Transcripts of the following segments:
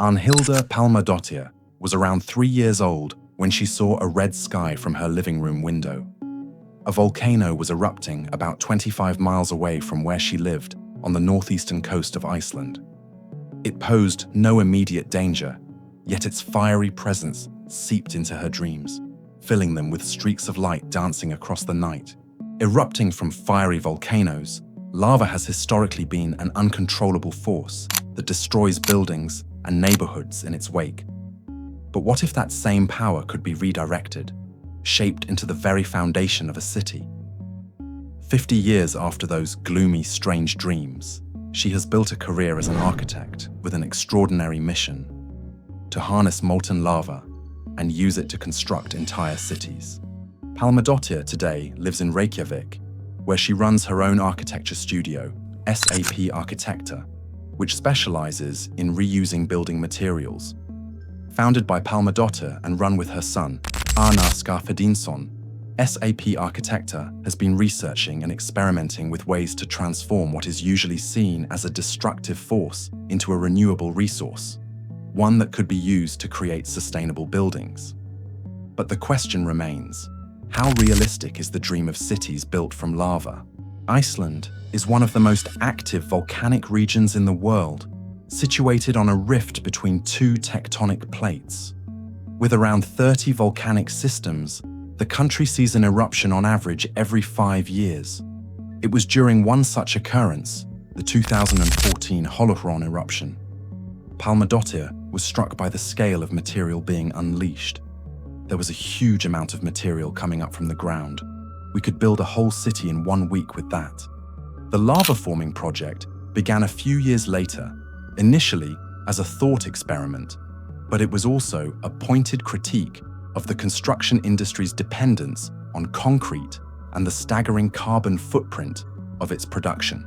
Arnhildur Pálmadóttir was around 3 years old when she saw a red sky from her living room window. A volcano was erupting about 25 miles away from where she lived on the northeastern coast of Iceland. It posed no immediate danger, yet its fiery presence seeped into her dreams, filling them with streaks of light dancing across the night. Erupting from fiery volcanoes, lava has historically been an uncontrollable force that destroys buildings and neighborhoods in its wake. But what if that same power could be redirected, shaped into the very foundation of a city? 50 years after those gloomy, strange dreams, she has built a career as an architect with an extraordinary mission: to harness molten lava and use it to construct entire cities. Pálmadóttir today lives in Reykjavik, where she runs her own architecture studio, S.AP Arkitektar, which specializes in reusing building materials. Founded by Pálmadóttir and run with her son, Arnar Skarphedinsson, S.AP Arkitektar has been researching and experimenting with ways to transform what is usually seen as a destructive force into a renewable resource, one that could be used to create sustainable buildings. But the question remains: how realistic is the dream of cities built from lava? Iceland is one of the most active volcanic regions in the world, situated on a rift between two tectonic plates. With around 30 volcanic systems, the country sees an eruption on average every 5 years. It was during one such occurrence, the 2014 Holuhraun eruption. Pálmadóttir was struck by the scale of material being unleashed. There was a huge amount of material coming up from the ground. We could build a whole city in 1 week with that. The Lavaforming project began a few years later, initially as a thought experiment, but it was also a pointed critique of the construction industry's dependence on concrete and the staggering carbon footprint of its production.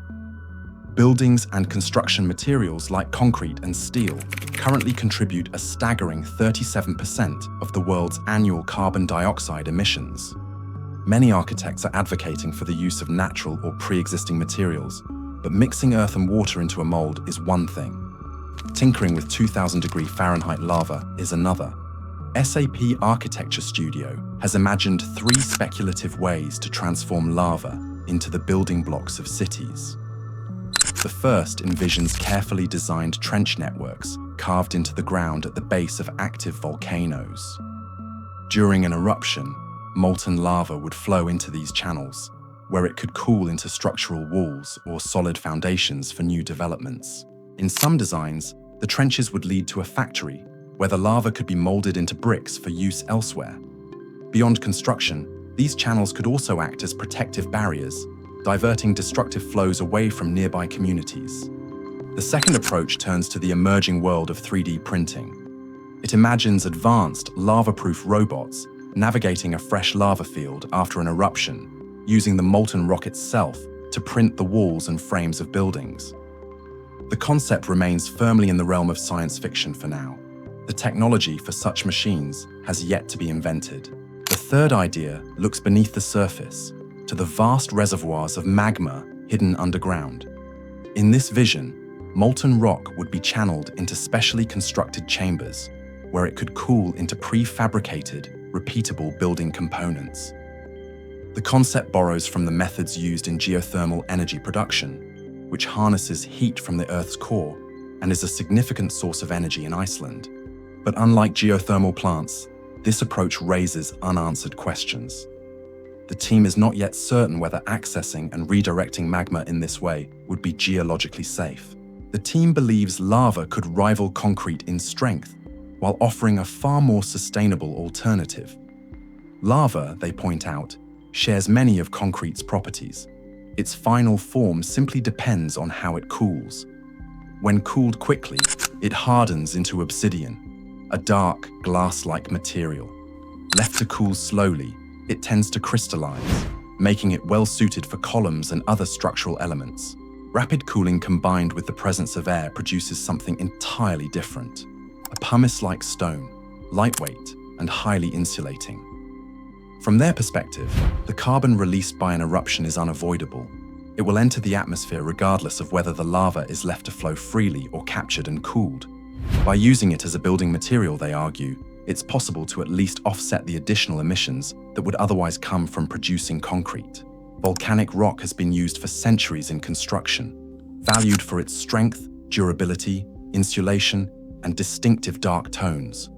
Buildings and construction materials like concrete and steel currently contribute a staggering 37% of the world's annual carbon dioxide emissions. Many architects are advocating for the use of natural or pre-existing materials, but mixing earth and water into a mold is one thing. Tinkering with 2000-degree Fahrenheit lava is another. S.AP Architecture Studio has imagined 3 speculative ways to transform lava into the building blocks of cities. The first envisions carefully designed trench networks carved into the ground at the base of active volcanoes. During an eruption, molten lava would flow into these channels, where it could cool into structural walls or solid foundations for new developments. In some designs, the trenches would lead to a factory where the lava could be molded into bricks for use elsewhere. Beyond construction, these channels could also act as protective barriers, diverting destructive flows away from nearby communities. The second approach turns to the emerging world of 3D printing. It imagines advanced, lava-proof robots navigating a fresh lava field after an eruption, using the molten rock itself to print the walls and frames of buildings. The concept remains firmly in the realm of science fiction for now. The technology for such machines has yet to be invented. The third idea looks beneath the surface, to the vast reservoirs of magma hidden underground. In this vision, molten rock would be channeled into specially constructed chambers, where it could cool into prefabricated, repeatable building components. The concept borrows from the methods used in geothermal energy production, which harnesses heat from the Earth's core and is a significant source of energy in Iceland. But unlike geothermal plants, this approach raises unanswered questions. The team is not yet certain whether accessing and redirecting magma in this way would be geologically safe. The team believes lava could rival concrete in strength, while offering a far more sustainable alternative. Lava, they point out, shares many of concrete's properties. Its final form simply depends on how it cools. When cooled quickly, it hardens into obsidian, a dark, glass-like material. Left to cool slowly, it tends to crystallize, making it well-suited for columns and other structural elements. Rapid cooling combined with the presence of air produces something entirely different. A pumice-like stone, lightweight and highly insulating. From their perspective, the carbon released by an eruption is unavoidable. It will enter the atmosphere regardless of whether the lava is left to flow freely or captured and cooled. By using it as a building material, they argue, it's possible to at least offset the additional emissions that would otherwise come from producing concrete. Volcanic rock has been used for centuries in construction, valued for its strength, durability, insulation, and distinctive dark tones.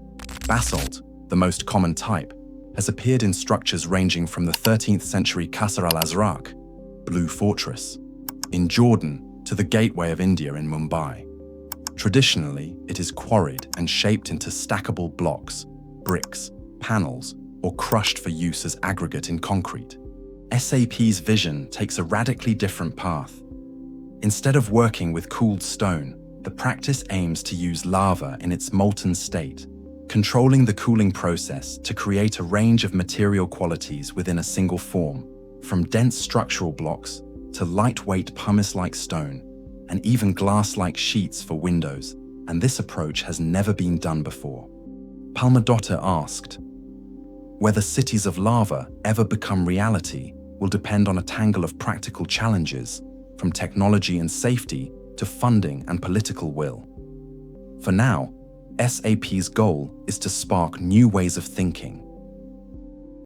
Basalt, the most common type, has appeared in structures ranging from the 13th century Qasr al-Azraq, Blue Fortress, in Jordan to the Gateway of India in Mumbai. Traditionally, it is quarried and shaped into stackable blocks, bricks, panels, or crushed for use as aggregate in concrete. S.AP's vision takes a radically different path. Instead of working with cooled stone, the practice aims to use lava in its molten state, controlling the cooling process to create a range of material qualities within a single form, from dense structural blocks to lightweight pumice-like stone, and even glass-like sheets for windows, and this approach has never been done before. Pálmadóttir asked, whether cities of lava ever become reality will depend on a tangle of practical challenges, from technology and safety to funding and political will. For now, S.AP's goal is to spark new ways of thinking,